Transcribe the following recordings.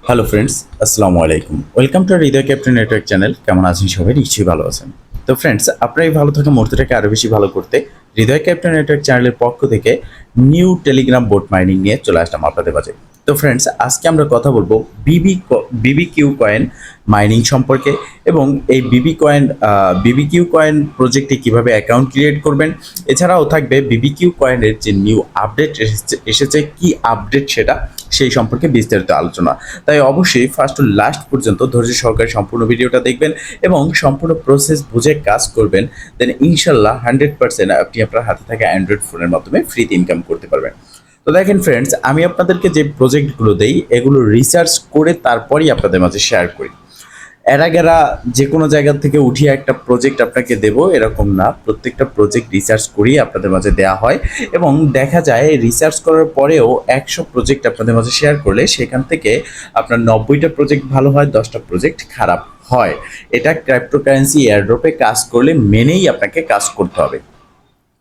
Hello friends, আসসালামু আলাইকুম। Welcome to Hridoy captain network channel. কেমন আছেন সবাই? নিশ্চয়ই ভালো আছেন। তো ফ্রেন্ডস, আপনার এই ভালো থাকা মুহূর্তটাকে আরও বেশি ভালো করতে হৃদয় ক্যাপ্টেন নেটওয়ার্ক চ্যানেলের পক্ষ থেকে নিউ টেলিগ্রাম বোট মাইনিং নিয়ে চলে আসলাম আপনাদের মাঝে। তো ফ্রেন্ডস, আজকে আমরা কথা বলবো বিবিকিউ কয়েন মাইনিং সম্পর্কে এবং এই বিবিকিউ কয়েন প্রজেক্টে কিভাবে অ্যাকাউন্ট ক্রিয়েট করবেন। এছাড়াও থাকবে বিবিকিউ কয়েনের যে নিউ আপডেট এসেছে কি আপডেট সেটা সেই সম্পর্কে বিস্তারিত আলোচনা। তাই অবশ্যই ফার্স্ট টু লাস্ট পর্যন্ত ধৈর্য সহকারে সম্পূর্ণ ভিডিওটা দেখবেন এবং সম্পূর্ণ প্রসেস বুঝে কাজ করবেন। দেন ইনশাল্লাহ 100% আপনি আপনার হাতে থাকা অ্যান্ড্রয়েড ফোনের মাধ্যমে ফ্রিতে ইনকাম করতে পারবেন। তো দেখেন ফ্রেন্ডস, আমি আপনাদেরকে যে প্রজেক্টগুলো দেই এগুলো রিসার্চ করে তারপরই আপনাদের মাঝে শেয়ার করি। এরা যে কোনো জায়গা থেকে উঠিয়ে একটা প্রজেক্ট আপনাকে দেব এরকম না, প্রত্যেকটা প্রজেক্ট রিসার্চ করেই আপনাদের মাঝে দেওয়া হয় এবং দেখা যায় রিসার্চ করার পরেও 100 প্রজেক্ট আপনাদের মাঝে শেয়ার করলে সেখান থেকে আপনার 90টা প্রজেক্ট ভালো হয়, 10টা প্রজেক্ট খারাপ হয়। এটা ক্রিপ্টোকারেন্সি এয়ারড্রপে কাজ করলে মেনেই আপনাকে কাজ করতে হবে।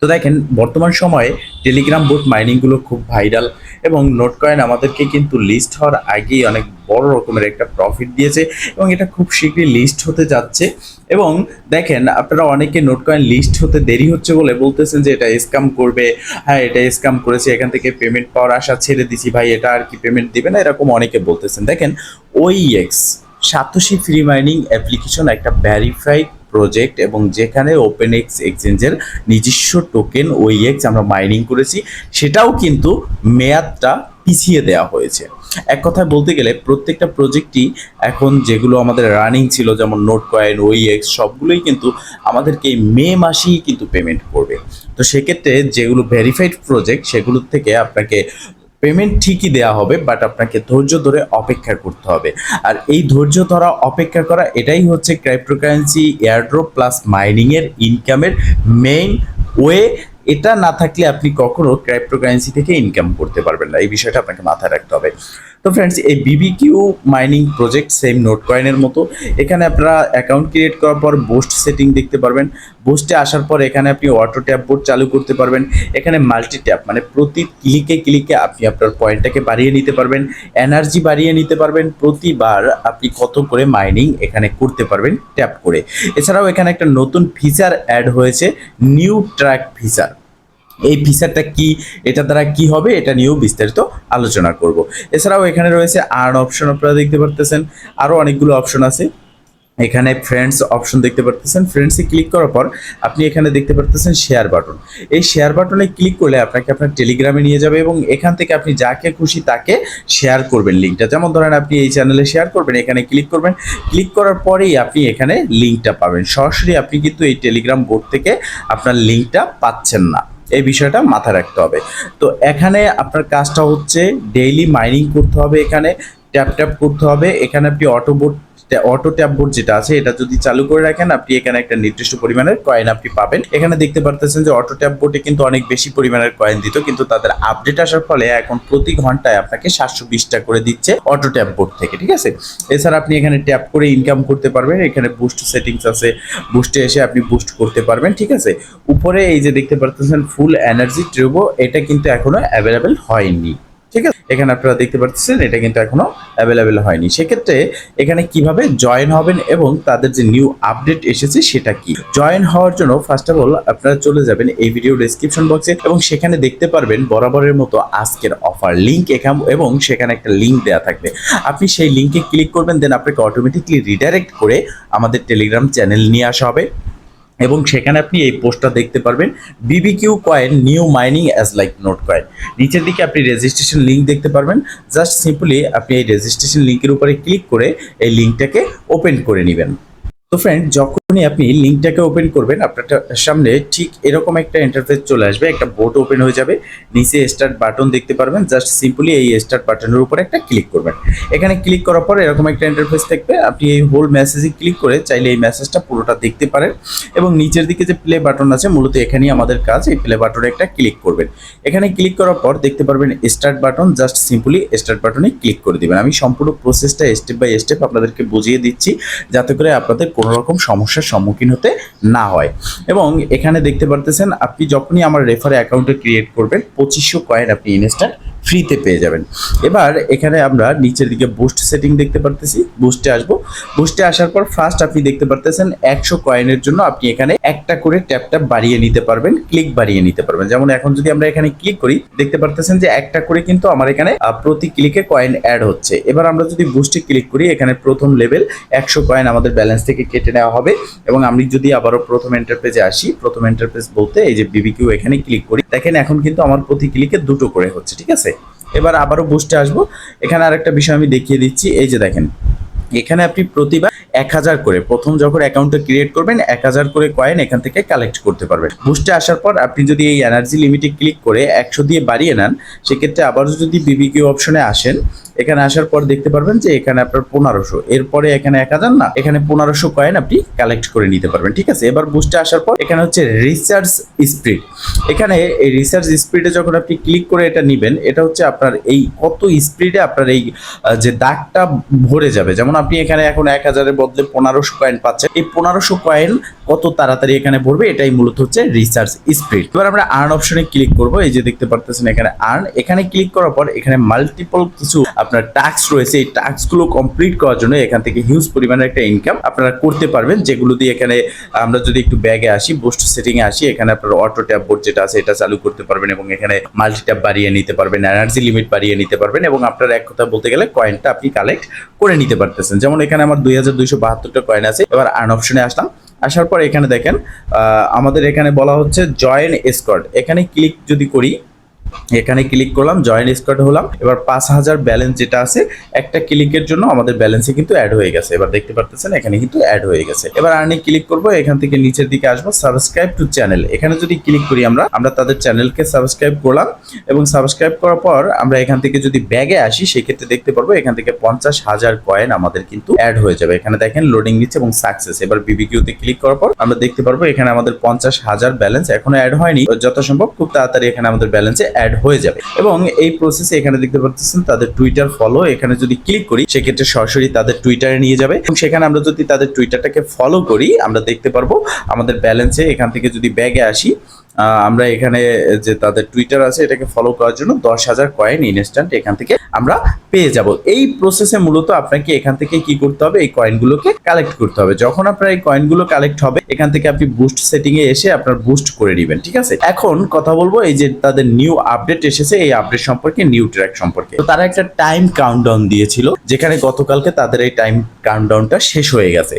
তো দেখেন বর্তমান সময়ে টেলিগ্রাম বোট মাইনিংগুলো খুব ভাইরাল এবং নোট কয়েন আমাদেরকে কিন্তু লিস্ট হওয়ার আগেই অনেক বড় রকমের একটা প্রফিট দিয়েছে এবং এটা খুব শীঘ্রই লিস্ট হতে যাচ্ছে। এবং দেখেন আপনারা অনেকে নোট কয়েন লিস্ট হতে দেরি হচ্ছে বলে বলতেছেন যে এটা স্ক্যাম করবে। হ্যাঁ, এটা স্ক্যাম করেছে, এখান থেকে পেমেন্ট পাওয়ার আশা ছেড়ে দিছি ভাই, এটা আর কি পেমেন্ট দিবে না, এরকম অনেকে বলতেছেন। দেখেন OEX satoshi free mining application একটা ভ্যারিফাইড প্রজেক্ট এবং যেখানে ওপেনএক্স এক্সচেঞ্জের নিজস্ব টোকেন ওইএক্স আমরা মাইনিং করেছি, সেটাও কিন্তু মেয়াদটা পিছিয়ে দেওয়া হয়েছে। এক কথায় বলতে গেলে প্রত্যেকটা প্রজেক্টই এখন যেগুলো আমাদের রানিং ছিল যেমন নোট কয়েন ওইএক্স সবগুলোই কিন্তু আমাদেরকে মে মাসেই কিন্তু পেমেন্ট করবে। তো সেক্ষেত্রে যেগুলো ভেরিফাইড প্রজেক্ট সেগুলোর থেকে আপনাকে পেমেন্ট ঠিকই দেওয়া হবে, বাট আপনাকে ধৈর্য ধরে অপেক্ষা করতে হবে। আর এই ধৈর্য ধরা অপেক্ষা করা এটাই হচ্ছে ক্রিপ্টোকারেন্সি এয়ারড্রপ প্লাস মাইনিংয়ের ইনকামের মেইন ওয়ে। এটা না থাকলে আপনি কখনো ক্রিপ্টোকারেন্সি থেকে ইনকাম করতে পারবেন না, এই বিষয়টা আপনাকে মাথায় রাখতে হবে। তো ফ্রেন্ডস, এই BBQ mining project same note কয়েনের মতো। এখানে আপনারা অ্যাকাউন্ট ক্রিয়েট করার পর বুস্ট সেটিং দেখতে পারবেন। বুস্টে আসার পর এখানে আপনি অটো ট্যাপ বোর্ড চালু করতে পারবেন। এখানে মাল্টি ট্যাপ মানে প্রতি ক্লিকে আপনি আপনার পয়েন্টটাকে বাড়িয়ে নিতে পারবেন, এনার্জি বাড়িয়ে নিতে পারবেন। প্রতিবার আপনি কত করে মাইনিং এখানে করতে পারবেন ট্যাপ করে। এছাড়াও এখানে একটা নতুন ফিচার অ্যাড হয়েছে, নিউ ট্র্যাক ফিচার। এই ফিচারটা কি, এটা দ্বারা কি হবে, এটা নিয়েও বিস্তারিত আলোচনা করব। এছাড়াও এখানে রয়েছে আর্ন অপশন, আপনারা দেখতে পারতেছেন। আরও অনেকগুলো অপশন আছে। এখানে ফ্রেন্ডস অপশন দেখতে পারতেছেন। ফ্রেন্ডসে ক্লিক করার পর আপনি এখানে দেখতে পারতেছেন শেয়ার বাটন। এই শেয়ার বাটনে ক্লিক করলে আপনাকে আপনার টেলিগ্রামে নিয়ে যাবে এবং এখান থেকে আপনি যাকে খুশি তাকে শেয়ার করবেন লিঙ্কটা। যেমন ধরেন আপনি এই চ্যানেলে শেয়ার করবেন, এখানে ক্লিক করবেন। ক্লিক করার পরেই আপনি এখানে লিঙ্কটা পাবেন। সরাসরি আপনি কিন্তু এই টেলিগ্রাম বোর্ড থেকে আপনার লিঙ্কটা পাচ্ছেন না, এই বিষয়টা মাথায় রাখতে হবে। তো এখানে আপনার কাজটা হচ্ছে ডেইলি মাইনিং করতে হবে, এখানে ট্যাপ ট্যাপ করতে হবে। এখানে আপনি অটো ট্যাপ বোর্ড যেটা আছে এটা যদি চালু করে রাখেন আপনি এখানে একটা নির্দিষ্ট পরিমাণের কয়েন আপনি পাবেন। এখানে দেখতে পারতেছেন যে অটো ট্যাপ বোর্ডে কিন্তু অনেক বেশি পরিমাণের কয়েন দিত, কিন্তু তাদের আপডেট আসার ফলে এখন প্রতি ঘন্টায় আপনাকে 720টা করে দিচ্ছে অটো ট্যাপ বোর্ড থেকে, ঠিক আছে। এছাড়া আপনি এখানে ট্যাপ করে ইনকাম করতে পারবেন। এখানে বুস্ট সেটিংস আছে, বুস্টে এসে আপনি বুস্ট করতে পারবেন, ঠিক আছে। উপরে এই যে দেখতে পারতেছেন ফুল এনার্জি ট্রিবো, এটা কিন্তু এখনো অ্যাভেলেবেল হয়নি, ঠিক আছে। এখানে আপনারা দেখতে পাচ্ছেন এটা কিন্তু এখনো অ্যাভেলেবেল হয়নি। সেক্ষেত্রে এখানে কিভাবে জয়েন হবেন এবং তাদের যে নিউ আপডেট এসেছে সেটা কি। জয়েন হওয়ার জন্য ফার্স্ট অফ অল আপনারা চলে যাবেন এই ভিডিও ডেসক্রিপশন বক্সে এবং সেখানে দেখতে পারবেন বরাবরের মতো আজকের অফার লিঙ্ক এখানে এবং সেখানে একটা লিঙ্ক দেওয়া থাকবে। আপনি সেই লিঙ্কে ক্লিক করবেন, দেন আপনাকে অটোমেটিকলি রিডাইরেক্ট করে আমাদের টেলিগ্রাম চ্যানেল নিয়ে আসা হবে এবং সেখানে আপনি এই পোস্টটা দেখতে পারবেন, BBQ coin new mining as like note coin. নিচের দিকে আপনি রেজিস্ট্রেশন লিঙ্ক দেখতে পারবেন। জাস্ট সিম্পলি আপনি এই রেজিস্ট্রেশন লিঙ্কের উপরে ক্লিক করে এই লিঙ্কটাকে ওপেন করে নেবেন। তো ফ্রেন্ড, যখনই আপনি লিঙ্কটাকে ওপেন করবেন আপনার সামনে ঠিক এরকম একটা ইন্টারফেস চলে আসবে, একটা বোর্ড ওপেন হয়ে যাবে। নিচে স্টার্ট বাটন দেখতে পারবেন, জাস্ট সিম্পলি এই স্টার্ট বাটনের উপরে একটা ক্লিক করবেন। এখানে ক্লিক করার পর এরকম একটা ইন্টারফেস থাকবে, আপনি এই হোল মেসেজে ক্লিক করে চাইলে এই মেসেজটা পুরোটা দেখতে পারেন এবং নিচের দিকে যে প্লে বাটন আছে মূলত এখানেই আমাদের কাজ, এই প্লে বাটনে একটা ক্লিক করবেন। এখানে ক্লিক করার পর দেখতে পারবেন start button, just simply start বাটনে ক্লিক করে দিবেন। আমি সম্পূর্ণ প্রসেসটা স্টেপ বাই স্টেপ আপনাদেরকে বুঝিয়ে দিচ্ছি যাতে করে আপনাদের কোনো রকম সমস্যার সম্মুখীন হতে না হয়। এবং এখানে দেখতে পারতেছেন আপনি যখনই আমার রেফারে অ্যাকাউন্টে ক্রিয়েট করবেন 2500 কয়েন আপনি ইনস্ট্যান্ট ফ্রিতে পেয়ে যাবেন। এবার এখানে আমরা নিচের দিকে বুস্ট সেটিং দেখতে পারতেছি, বুস্টে আসবো। বুস্টে আসার পর ফার্স্ট আপনি দেখতে পারতেছেন 100 কয়েনের জন্য আপনি এখানে একটা করে ট্যাপ বাড়িয়ে নিতে পারবেন, ক্লিক বাড়িয়ে নিতে পারবেন। যেমন এখন যদি আমরা এখানে ক্লিক করি দেখতে পারতেছেন যে একটা করে কিন্তু আমার এখানে প্রতি ক্লিকে কয়েন অ্যাড হচ্ছে। এবার আমরা যদি বুস্টে ক্লিক করি এখানে প্রথম লেভেল 100 কয়েন আমাদের ব্যালেন্স থেকে কেটে নেওয়া হবে। এবং আমি যদি আবারও প্রথম এন্টারপ্রাইজে আসি, প্রথম এন্টারপ্রাইজ বলতে এই যে বিবিকিউ এখানে ক্লিক করি, দেখেন এখন কিন্তু আমার প্রতি ক্লিকে 2টো করে হচ্ছে, ঠিক আছে। এবার আবারও বুস্টে আসবো। এখানে আরেকটা বিষয় আমি দেখিয়ে দিচ্ছি, এই যে দেখেন এখানে আপনি প্রতিবার 1000 করে, প্রথম যখন অ্যাকাউন্টটা ক্রিয়েট করবেন 1000 করে কয়েন এখান থেকে কালেক্ট করতে পারবেন। বুস্টে আসার পর আপনি যদি এই এনার্জি লিমিটে ক্লিক করে 100 দিয়ে বাড়িয়ে নেন, সেক্ষেত্রে আবারও যদি বিবিকিউ অপশনে আসেন, এখানে আসার পর দেখতে পারবেন যে এখানে আপনার 1500, এরপরে এখানে 1000 না, এখানে 1500 কয়েন আপনি কালেক্ট করে নিতে পারবেন, ঠিক আছে। এবার বুস্টে আসার পর এখানে হচ্ছে রিসার্চ স্পিড। এখানে এই রিসার্চ স্পিডে যখন আপনি ক্লিক করে এটা নেবেন, এটা হচ্ছে আপনার এই কত স্পিডে আপনার এই যে দাগটা ভরে যাবে। যেমন আপনি এখানে এখন 1000-এর বদলে 1500 কয়েন পাচ্ছেন, এই 1500 কয়েন কত তাড়াতাড়ি এখানে ভরবে, এটাই মূলত হচ্ছে রিসার্চ স্পিড। এবার আমরা আর্ন অপশনে ক্লিক করব, এই যে দেখতে পারতেছেন এখানে আর্ন, এখানে ক্লিক করার পর এখানে মাল্টিপল কিছু আপনার টাস্ক রয়েছে। এই টাস্কগুলো কমপ্লিট করার জন্য এখান থেকে হিউজ পরিমাণের একটা ইনকাম আপনারা করতে পারবেন, যেগুলো দিয়ে এখানে আমরা যদি একটু ব্যাগে আসি, বুস্ট সেটিং এ আসি, এখানে আপনার অটো ট্যাপ বোর্ড যেটা আছে এটা চালু করতে পারবেন এবং এখানে মাল্টি ট্যাপ বাড়িয়ে নিতে পারবেন, এনার্জি লিমিট বাড়িয়ে নিতে পারবেন এবং আপনার এক কথা বলতে গেলে কয়েনটা আপনি কালেক্ট করে নিতে পারতেছেন। যেমন এখানে আমার 2272টা কয়েন আছে। এবার আর্ন অপশনে আসলাম, আসার পর এখানে দেখেন আমাদের এখানে বলা হচ্ছে জয়েন স্কোয়াড। এখানে ক্লিক যদি করি, এখানে ক্লিক করলাম, জয়েন স্কোয়াড হলাম। এবার 5000 ব্যালেন্স যেটা আছে একটা ক্লিকের জন্য আমাদের ব্যালেন্সে কিন্তু অ্যাড হয়ে গেছে। এবার দেখতে পারতেছেন এখানে কিন্তু অ্যাড হয়ে গেছে। এবার আর্নে ক্লিক করব, এখান থেকে নিচের দিকে আসবো, সাবস্ক্রাইব টু চ্যানেল। এখানে যদি ক্লিক করি আমরা তাদের চ্যানেলকে সাবস্ক্রাইব করলাম এবং সাবস্ক্রাইব করার পর আমরা এখান থেকে যদি ব্যাগে আসি, সেক্ষেত্রে দেখতে পারবো এখান থেকে 50,000 কয়েন আমাদের কিন্তু অ্যাড হয়ে যাবে। এখানে দেখেন লোডিং নিচ্ছে এবং সাকসেস। এবার বিবিকিউতে ক্লিক করার পর আমরা দেখতে পারবো এখানে আমাদের 50,000 ব্যালেন্স এখনো অ্যাড হয়নি, যথাসম্ভব খুব তাড়াতাড়ি এখানে আমাদের ব্যালেন্সে অ্যাড হয়ে যাবে। এবং এই প্রসেসে এখানে দেখতে পাচ্ছেন তাদের টুইটার ফলো, এখানে যদি ক্লিক করি সেক্ষেত্রে সরাসরি তাদের টুইটারে নিয়ে যাবে এবং সেখানে আমরা যদি তাদের টুইটারটাকে ফলো করি আমরা দেখতে পারবো আমাদের ব্যালেন্সে এখান থেকে যদি ব্যাগে আসি, আমরা এখানে যে তাদের টুইটার আছে এটাকে ফলো করার জন্য 10,000 কয়েন ইনস্ট্যান্ট এখান থেকে আমরা পেয়ে যাব। এই প্রসেসে মূলত আপনাকে এখান থেকে কি করতে হবে, এই কয়েনগুলোকে কালেক্ট করতে হবে। যখন আপনার এই কয়েনগুলো কালেক্ট হবে এখান থেকে আপনি বুস্ট সেটিং এ এসে আপনার বুস্ট করে নেবেন, ঠিক আছে। এখন কথা বলবো এই যে তাদের নিউ আপডেট এসেছে, এই আপডেট সম্পর্কে, নিউ ট্র্যাক সম্পর্কে। তো তারা একটা টাইম কাউন্টডাউন দিয়েছিল, যেখানে গতকালকে তাদের এই টাইম কাউন্টডাউনটা শেষ হয়ে গেছে।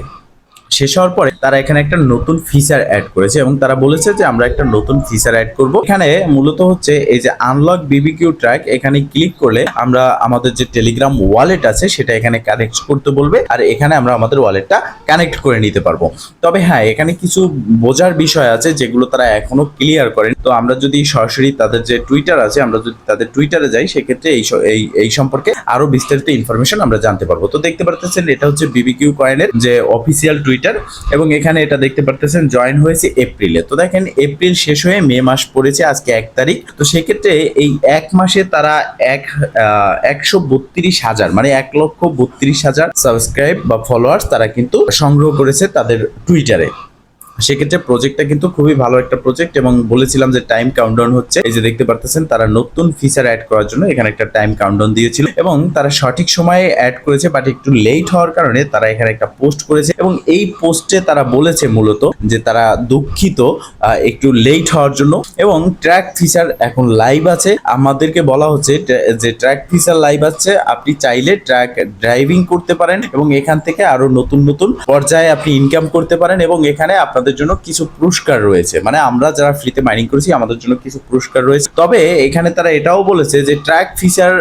শেষ হওয়ার পরে তারা এখানে একটা নতুন ফিচার অ্যাড করেছে এবং তারা বলেছে যে আমরা একটা নতুন ফিচার অ্যাড করব। এখানে মূলত হচ্ছে এই যে আনলক বিবিকিউ ট্র্যাক, এখানে ক্লিক করলে আমরা আমাদের যে টেলিগ্রাম ওয়ালেট আছে সেটা এখানে কানেক্ট করতে বলবে আর এখানে আমরা আমাদের ওয়ালেটটা কানেক্ট করে নিতে পারবো। তবে হ্যাঁ, এখানে কিছু বোঝার বিষয় আছে যেগুলো তারা এখনো ক্লিয়ার করেন। তো আমরা যদি সরাসরি তাদের যে টুইটার আছে, আমরা যদি তাদের টুইটারে যাই সেক্ষেত্রে এই সম্পর্কে আরো বিস্তারিত ইনফরমেশন আমরা জানতে পারবো। তো দেখতে পারতেছেন এটা হচ্ছে বিবিকিউ কয়েনের যে অফিসিয়াল টুইটার এবং এখানে এটা দেখতে পারতেছেন জয়েন হয়েছে এপ্রিলে। তো দেখেন এপ্রিল শেষ হয়ে মে মাস পড়েছে, আজকে 1 তারিখ। তো সেক্ষেত্রে এই এক মাসে তারা 132,000 মানে 1,32,000 সাবস্ক্রাইব বা ফলোয়ার্স তারা কিন্তু সংগ্রহ করেছে তাদের টুইটারে। সেক্ষেত্রে প্রজেক্টটা কিন্তু খুবই ভালো একটা প্রজেক্ট এবং বলেছিলাম যে টাইম কাউন্টডাউন হচ্ছে। এই যে দেখতে পারতেছেন তারা নতুন ফিচার অ্যাড করার জন্য এখানে একটা টাইম কাউন্টডাউন দিয়েছিল এবং তারা সঠিক সময়ে অ্যাড করেছে, বাট একটু লেট হওয়ার কারণে তারা এখানে একটা পোস্ট করেছে এবং এই পোস্টে তারা বলেছে মূলত যে তারা দুঃখিত একটু লেট হওয়ার জন্য। এবং ট্র্যাক ফিচার এখন লাইভ আছে, আমাদেরকে বলা হচ্ছে যে ট্র্যাক ফিচার লাইভ আছে, আপনি চাইলে ট্র্যাক ড্রাইভিং করতে পারেন এবং এখান থেকে আরো নতুন নতুন পর্যায়ে আপনি ইনকাম করতে পারেন এবং এখানে আপনাদের জন্য কিছু পুরস্কার রয়েছে। মানে আমরা যারা ফ্রিতে মাইনিং করেছি আমাদের জন্য কিছু পুরস্কার রয়েছে। তবে এখানে তারা এটাও বলেছে যে ট্র্যাক ফিচার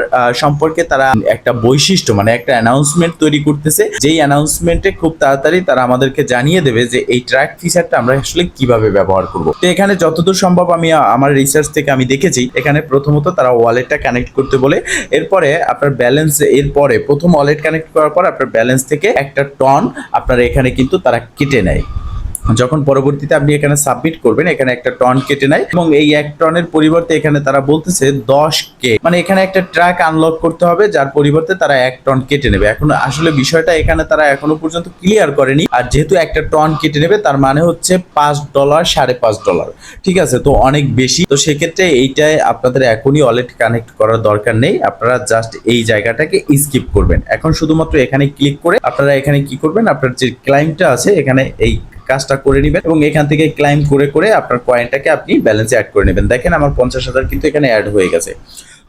সম্পর্কে তারা একটা বৈশিষ্ট্য মানে একটা অ্যানাউন্সমেন্ট তৈরি করতেছে, যেই অ্যানাউন্সমেন্টে খুব তাড়াতাড়ি তারা আমাদেরকে জানিয়ে দেবে যে এই ট্র্যাক ফিচারটা আমরা আসলে কিভাবে ব্যবহার করব। তো এখানে যতদূর সম্ভব আমি আমার রিসার্চ থেকে আমি দেখেছি এখানে প্রথমত তারা ওয়ালেটটা কানেক্ট করতে বলে, এরপরে আপনার ব্যালেন্স, এরপরে প্রথম ওয়ালেট কানেক্ট করার পর আপনার ব্যালেন্স থেকে একটা টন আপনার এখানে কিন্তু তারা কেটে নেয়। যখন পরবর্তীতে আপনি এখানে সাবমিট করবেন, এখানে একটা টন কেটে নেয় এবং এই 1 টনের পরিবর্তে এখানে তারা বলতেছে 10K, মানে এখানে একটা ট্রাক আনলক করতে হবে যার পরিবর্তে তারা 1 টন কেটে নেবে। এখন আসলে বিষয়টা এখানে তারা এখনো পর্যন্ত ক্লিয়ার করেনি, আর যেহেতু একটা টন কেটে নেবে তার মানে হচ্ছে $5, $5.5, ঠিক আছে, তো অনেক বেশি। তো সেক্ষেত্রে এইটাই আপনাদের এখনই ওয়ালেট কানেক্ট করার দরকার নেই, আপনারা জাস্ট এই জায়গাটাকে স্কিপ করবেন। এখন শুধুমাত্র এখানে ক্লিক করে আপনারা এখানে কি করবেন, আপনার যে ক্লাইমটা আছে এখানে এই কাজটা করে নেবেন এবং এখান থেকে ক্লাইম করে করে আপনার কয়েনটাকে আপনি ব্যালেন্সে অ্যাড করে নেবেন। দেখেন আমার 50,000 কিন্তু এখানে অ্যাড হয়ে গেছে।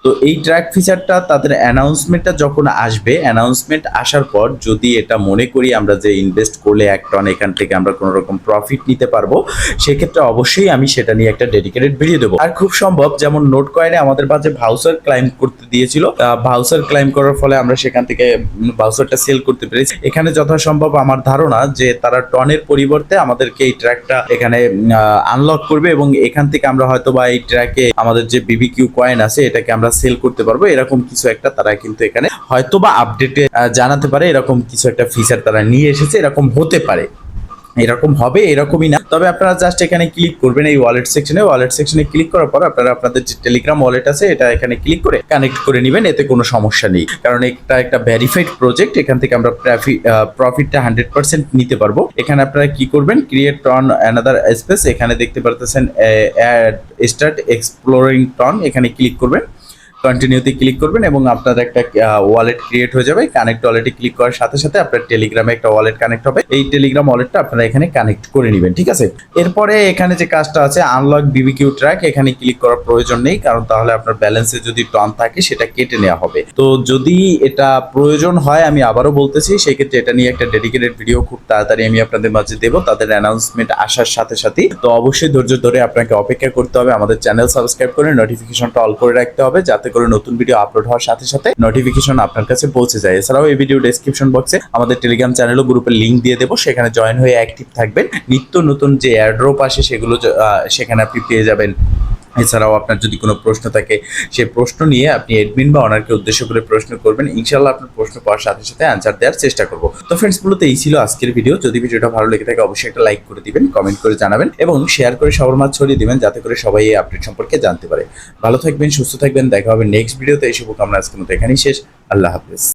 তো এই ট্র্যাক ফিচারটা তাদের অ্যানাউন্সমেন্টটা যখন আসবে, অ্যানাউন্সমেন্ট আসার পর যদি এটা মনে করি আমরা যে ইনভেস্ট করলে 1 টন এখান থেকে আমরা কোনো রকম প্রফিট নিতে পারবো, সেক্ষেত্রে অবশ্যই আমি সেটা নিয়ে একটা ডেডিকেটেড ভিডিও দেবো। আর খুব সম্ভব যেমন নোট কয়েনে আমাদের মাঝে ভাউচার ক্লাইম করতে দিয়েছিল, ভাউচার ক্লাইম করার ফলে আমরা সেখান থেকে ভাউচারটা সেল করতে পেরেছি। এখানে যথাসম্ভব আমার ধারণা যে তারা টনের পরিবর্তে আমাদেরকে এই ট্র্যাকটা এখানে আনলক করবে এবং এখান থেকে আমরা হয়তো বা এই ট্র্যাকে আমাদের যে বিবিকিউ কয়েন আছে এটাকে আমরা সেল করতে পারবো, এরকম কিছু একটা তারা কিন্তু এখানে হয়তো বা আপডেটে জানাতে পারে, এরকম কিছু একটা ফিচার তারা নিয়ে এসেছে, এরকম হতে পারে, এরকম হবে এরকমই না। তবে আপনারা জাস্ট এখানে ক্লিক করবেন এই ওয়ালেট সেকশনে ক্লিক করার পর আপনারা আপনাদের যে টেলিগ্রাম ওয়ালেট আছে এটা এখানে ক্লিক করে কানেক্ট করে নেবেন, এতে কোনো সমস্যা নেই, কারণ এটা একটা ভেরিফাইড প্রজেক্ট, এখান থেকে আমরা প্রফিটটা 100% নিতে পারবো। এখানে আপনারা কি করবেন, ক্রিয়েট টন অ্যানাদার স্পেস, এখানে দেখতে পারতেছেন স্টার্ট এক্সপ্লোরিং টন, এখানে ক্লিক করবেন, কন্টিনিউতে ক্লিক করবেন এবং আপনার একটা ওয়ালেট ক্রিয়েট হয়ে যাবে। কানেক্ট ওয়ালেটে ক্লিক করার সাথে সাথে আপনার টেলিগ্রামে একটা ওয়ালেট কানেক্ট হবে, এই টেলিগ্রাম ওয়ালেটটা আপনারা এখানে কানেক্ট করে নেবেন, ঠিক আছে। এরপরে এখানে যে কাজটা আছে আনলক বিবিকিউ ট্র্যাক, এখানে ক্লিক করার প্রয়োজন নেই, কারণ তাহলে আপনার ব্যালেন্সে যদি টন থাকে সেটা কেটে নেওয়া হবে। তো যদি এটা প্রয়োজন হয়, আমি আবারও বলতেছি, সেক্ষেত্রে এটা নিয়ে একটা ডেডিকেটেড ভিডিও খুব তাড়াতাড়ি আমি আপনাদের মাঝে দেবো তাদের অ্যানাউন্সমেন্ট আসার সাথে সাথেই। তো অবশ্যই ধৈর্য ধরে আপনাকে অপেক্ষা করতে হবে, আমাদের চ্যানেল সাবস্ক্রাইব করে নোটিফিকেশনটা অল করে রাখতে হবে, যাতে করে নতুন ভিডিও আপলোড হওয়ার সাথে সাথে নোটিফিকেশন আপনার কাছে পৌঁছে যায়। এছাড়াও এই ভিডিও ডেসক্রিপশন বক্সে আমাদের টেলিগ্রাম চ্যানেল ও গ্রুপের লিংক দিয়ে দেবো, সেখানে জয়েন হয়ে অ্যাক্টিভ থাকবেন, নিত্য নতুন যে এয়ারড্রপ আসে সেগুলো সেখানে আপনি পেয়ে যাবেন। এছাড়াও আপনার যদি কোনো প্রশ্ন থাকে সেই প্রশ্ন নিয়ে আপনি অ্যাডমিন বা অনারকে উদ্দেশ্য করে প্রশ্ন করবেন, ইনশাআল্লাহ আপনার প্রশ্ন পাওয়ার সাথে সাথে অ্যান্সার দেওয়ার চেষ্টা করব। তো ফ্রেন্ডস, মূলত এই ছিল আজকের ভিডিও। যদি ভিডিওটা ভালো লেগে থাকে অবশ্যই একটা লাইক করে দিবেন, কমেন্ট করে জানাবেন এবং শেয়ার করে সবার মাঝে ছড়িয়ে দিবেন, যাতে করে সবাই এই আপডেট সম্পর্কে জানতে পারে। ভালো থাকবেন, সুস্থ থাকবেন, দেখা হবে নেক্সট ভিডিওতে। এই শুভকামনা আজকের মতো এখানেই শেষ। আল্লাহ হাফেজ।